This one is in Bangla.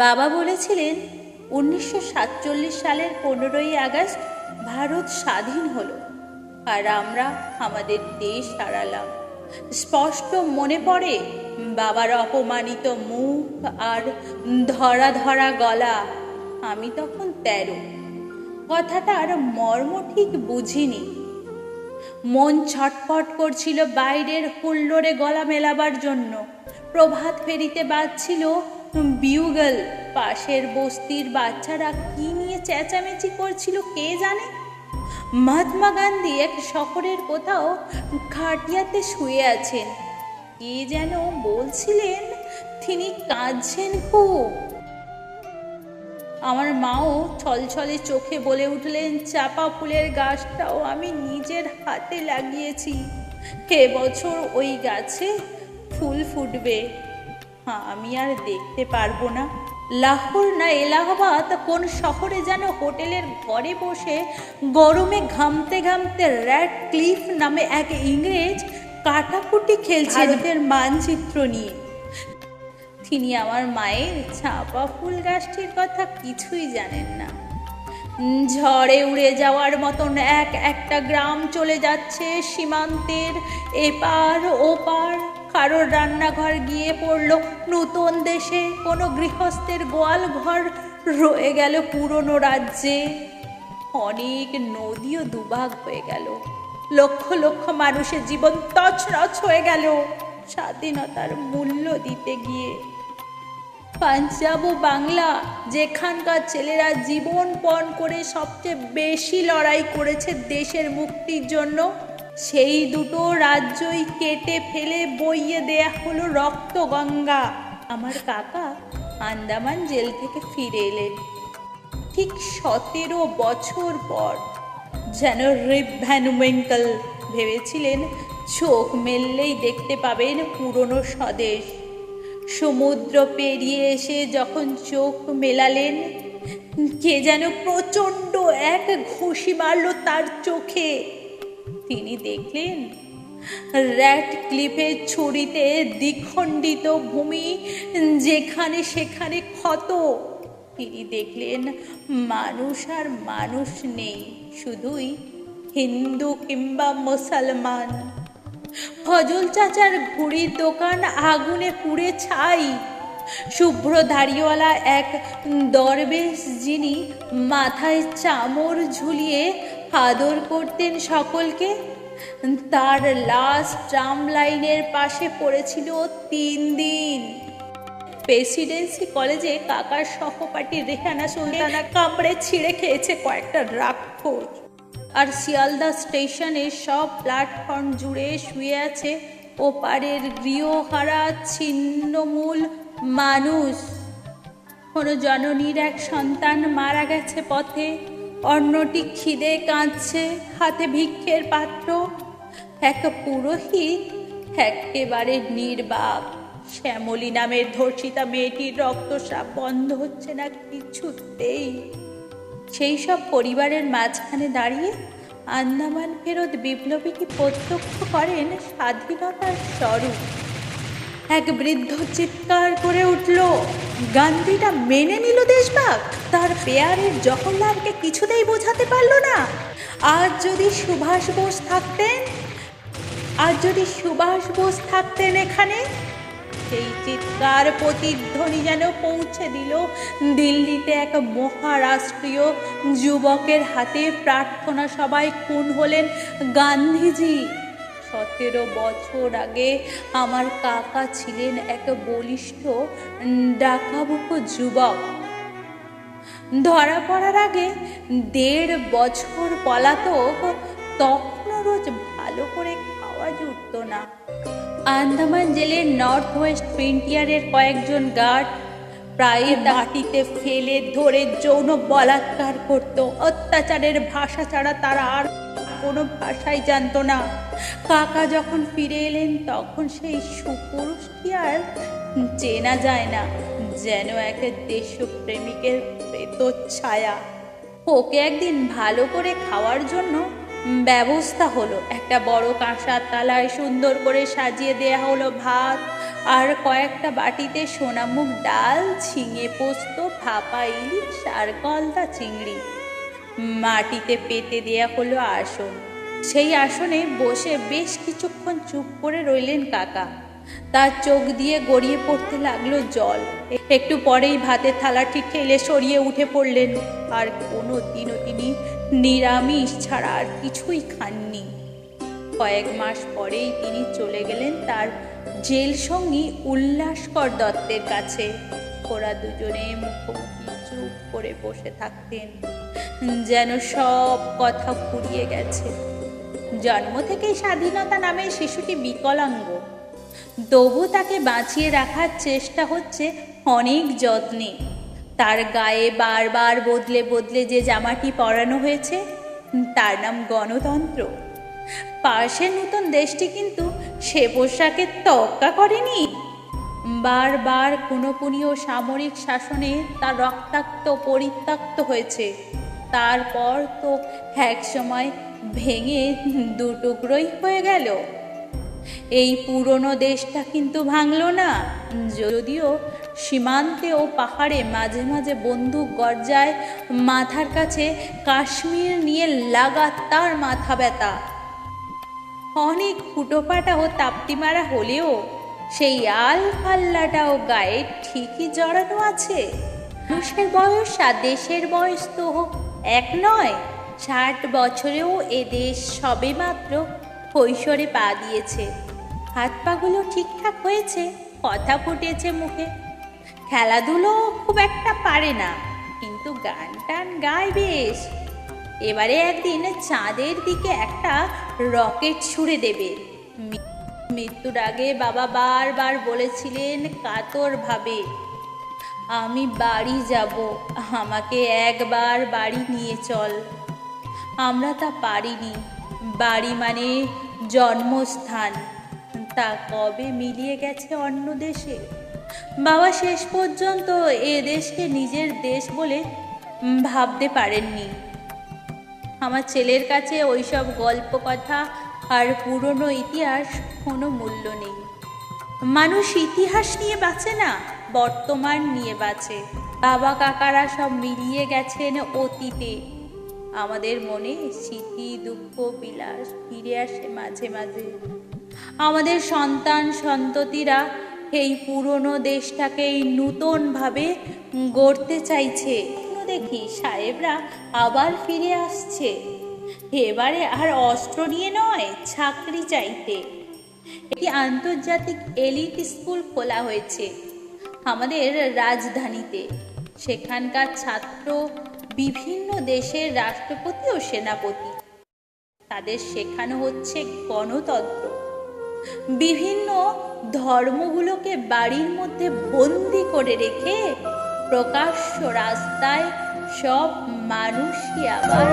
বাবা বলেছিলেন 1947 সালের 15ই আগস্ট ভারত স্বাধীন হলো, আর আমরা আমাদের দেশ হারালাম। স্পষ্ট মনে পড়ে বাবার অপমানিত মুখ আর ধরা ধরা গলা। আমি তখন 13। কথাটার মর্ম ঠিক বুঝিনি। মন ছটফট করছিল বাইরের হুল্লোড়ে গলা মেলাবার জন্য। প্রভাত ফেরিতে বাজছিল বিউগল। পাশের বস্তির বাচ্চারা কি নিয়ে চেঁচামেচি করছিল কে জানে। মহাত্মা গান্ধী এক শহরের কোথাও খাটিয়াতে শুয়ে আছেন। কে যেন বলছিলেন তিনি কাঁদছেন খুব। আমার মাও ছলছলে চোখে বলে উঠলেন, চাপা ফুলের গাছটাও আমি নিজের হাতে লাগিয়েছি। এবছর ওই গাছে ফুল ফুটবে। আমি আর দেখতে পারবো না। লাহোর না এলাহাবাদ কোন শহরে যেন হোটেলের ঘরে বসে গরমে ঘামতে ঘামতে র্যাড ক্লিফ নামে এক ইংরেজ কাটাকুটি খেলছে ভারতের মানচিত্র নিয়ে। তিনি আমার মায়ের চাঁপা ফুল গাছটির কথা কিছুই জানেন না। ঝড়ে উড়ে যাওয়ার মতন এক একটা গ্রাম চলে যাচ্ছে সীমান্তের এপার ওপার। কারোর রান্নাঘর গিয়ে পড়ল নতুন দেশে, কোনো গৃহস্থের গোয়াল ঘর রয়ে গেল পুরনো রাজ্যে। অনেক নদীও দুভাগ হয়ে গেল। লক্ষ লক্ষ মানুষের জীবন তছনছ হয়ে গেল স্বাধীনতার মূল্য দিতে গিয়ে। পাঞ্জাব ও বাংলা, যেখানকার ছেলেরা জীবন পণ করে সবচেয়ে বেশি লড়াই করেছে দেশের মুক্তির জন্য, সেই দুটো রাজ্যই কেটে ফেলে বইয়ে দেয়া হলো রক্ত গঙ্গা। আমার কাকা আন্দামান জেল থেকে ফিরে এলেন ঠিক 17 বছর পর। যেন রিপ ভ্যান উইঙ্কল ভেবেছিলেন চোখ মেললেই দেখতে পাবেন পুরনো স্বদেশ। সমুদ্র পেরিয়ে এসে যখন চোখ মেলালেন, কে যেন প্রচণ্ড এক ঘুষি মারল তার চোখে। তিনি দেখলেন র্যাড ক্লিফের ছুরিতে দ্বিখণ্ডিত ভূমি, যেখানে সেখানে ক্ষত। তিনি দেখলেন মানুষ আর মানুষ নেই, শুধুই হিন্দু কিংবা মুসলমান। ফজল চাচার ঘুড়ির দোকান আগুনে পুড়ে ছাই। শুভ্র দাড়িওয়ালা এক দরবেশ, যিনি মাথায় চামর ঝুলিয়ে আদর করতেন সকলকে, তার লাশ ট্রাম লাইনের পাশে পড়েছিল 3 দিন। প্রেসিডেন্সি কলেজে কাকার সহপাঠী রেহানা সুলতানা কামড়ে ছিঁড়ে খেয়েছে কয়েকটা রাক্ষস। আর শিয়ালদা স্টেশনের সব প্ল্যাটফর্ম জুড়ে শুয়ে আছে ওপারের গৃহহারা ছিন্নমূল মানুষ। কোনো জননীর এক সন্তান মারা গেছে পথে, অন্যটি খিদে কাঁদছে, হাতে ভিক্ষের পাত্র। এক পুরোহিত একেবারে নির্বাক। শ্যামলী নামের ধর্ষিতা মেয়েটির রক্তস্রাব বন্ধ হচ্ছে না কিছুতেই। সেই সব পরিবারের মাঝখানে দাঁড়িয়ে আন্দামান ফেরত বিপ্লবীটি প্রত্যক্ষ করেন স্বাধীনতার স্বরূপ। এক বৃদ্ধ চিৎকার করে উঠল, গান্ধীটা মেনে নিল দেশভাগ, তার পেয়ারের জওহরলালকে কিছুতেই বোঝাতে পারল না। আজ যদি সুভাষ বোস থাকতেন এখানে। সেই চিৎকার প্রতিধ্বনি যেন পৌঁছে দিল দিল্লিতে এক মহারাষ্ট্রীয় যুবকের হাতে। প্রার্থনা সভায় খুন হলেন গান্ধীজি। 17 বছর আগে আমার কাকা ছিলেন এক বলিষ্ঠ ডাকাবুকো যুবক। ধরা পড়ার আগে 1.5 বছর পলাতক। তখনও রোজ ভালো করে খাওয়া জুটত না। আন্দামান জেলের নর্থ ওয়েস্ট ফ্রন্টিয়ারের কয়েকজন গার্ড প্রায় মাটিতে ফেলে ধরে যৌন বলাৎকার করত। অত্যাচারের ভাষা ছাড়া তারা আর কোনো ভাষাই জানত না। কাকা যখন ফিরে এলেন তখন সেই সুপুরুষটি আর চেনা যায় না, যেন এক দেশপ্রেমিকের প্রেতচ্ছায়া। ওকে একদিন ভালো করে খাওয়ার জন্য ব্যবস্থা হলো। একটা বড় কাঁসার থালায় সুন্দর করে সাজিয়ে দেয়া হলো ভাত আর কয়েকটা বাটিতে সোনামুখ ডাল, ঝিঙে পোস্ত, ভাপা ইলিশ আর গলদা চিংড়ি। মাটিতে পেতে দেয়া হলো আসন। সেই আসনে বসে বেশ কিছুক্ষণ চুপ করে রইলেন কাকা। তার চোখ দিয়ে গড়িয়ে পড়তে লাগলো জল। একটু পরেই ভাতের থালাটি ঠেলে সরিয়ে উঠে পড়লেন। আর কোনো দিনও তিনি নিরামিষ ছাড়া আর কিছুই খাননি। কয়েক মাস পরেই তিনি চলে গেলেন তার জেল সঙ্গী উল্লাসকর দত্তের কাছে। ওরা দুজনে মুখোমুখি চুপ করে বসে থাকতেন, যেন সব কথা ফুরিয়ে গেছে। জন্ম থেকেই স্বাধীনতা নামে শিশুটি বিকলাঙ্গ, তবু তাকে বাঁচিয়ে রাখার চেষ্টা হচ্ছে অনেক যত্নে। তার গায়ে বারবার বদলে বদলে যে জামাটি পরানো হয়েছে তার নাম গণতন্ত্র। পাশের নতুন দেশটি কিন্তু সে পোশাকে তোয়াক্কা করেনি। বারবার খুনোখুনি ও সামরিক শাসনে তার রক্তাক্ত পরিত্যক্ত হয়েছে। তারপর তো এক সময় ভেঙে দুটুকরোই হয়ে গেল। এই পুরনো দেশটা কিন্তু ভাঙল না, যদিও সীমান্তে ও পাহাড়ে মাঝে মাঝে বন্দুক গর্জায়। মাথার কাছে কাশ্মীর নিয়ে লাগাতার মাথা ব্যথা। অনেক ফুটোপাটা ও তাপ্তি মারা হলেও সেই আল পাল্লাটাও গায়ে ঠিকই জড়ানো আছে। মানুষের বয়স আর দেশের বয়স তো এক নয়। 60 বছরেও এ দেশ সবে মাত্র কৈশোরে পা দিয়েছে। হাত পাগুলো ঠিকঠাক হয়েছে, কথা ফুটেছে মুখে। খেলাধুলো খুব একটা পারে না, কিন্তু গান টান গায় বেশ। এবারে একদিন চাঁদের দিকে একটা রকেট ছুঁড়ে দেবে। মৃত্যুর আগে বাবা বারবার বলেছিলেন কাতর ভাবে, আমি বাড়ি যাব, আমাকে একবার বাড়ি নিয়ে চল। আমরা তা পারিনি। বাড়ি মানে জন্মস্থান, তা কবে মিলিয়ে গেছে অন্য দেশে। বাবা শেষ পর্যন্ত এ দেশকে নিজের দেশ বলে ভাবতে পারেননি। আমার ছেলের কাছে ওইসব গল্প কথা আর পুরনো ইতিহাস কোনো মূল্য নেই। মানুষ ইতিহাস নিয়ে বাঁচে না, বর্তমান নিয়ে বাঁচে। বাবা কাকারা সব মিলিয়ে গেছেন অতীতে। আমাদের মনে স্মৃতি, দুঃখ, বিলাস ফিরে আসে মাঝে মাঝে। আমাদের সন্তান সন্ততিরা এই পুরনো দেশটাকেই নূতনভাবে গড়তে চাইছে। দেখি সাহেবরা আবার ফিরে আসছে, এবারে আর অস্ত্র নিয়ে নয়, চাকরি চাইতে। একটি আন্তর্জাতিক এলিট স্কুল খোলা হয়েছে আমাদের রাজধানীতে। সেখানকার ছাত্র বিভিন্ন দেশের রাষ্ট্রপতি ও সেনাপতি। তাদের শেখানো হচ্ছে গণতন্ত্র। বিভিন্ন ধর্মগুলোকে বাড়ির মধ্যে বন্দি করে রেখে প্রকাশ্য রাস্তায় সব মানুষই আবার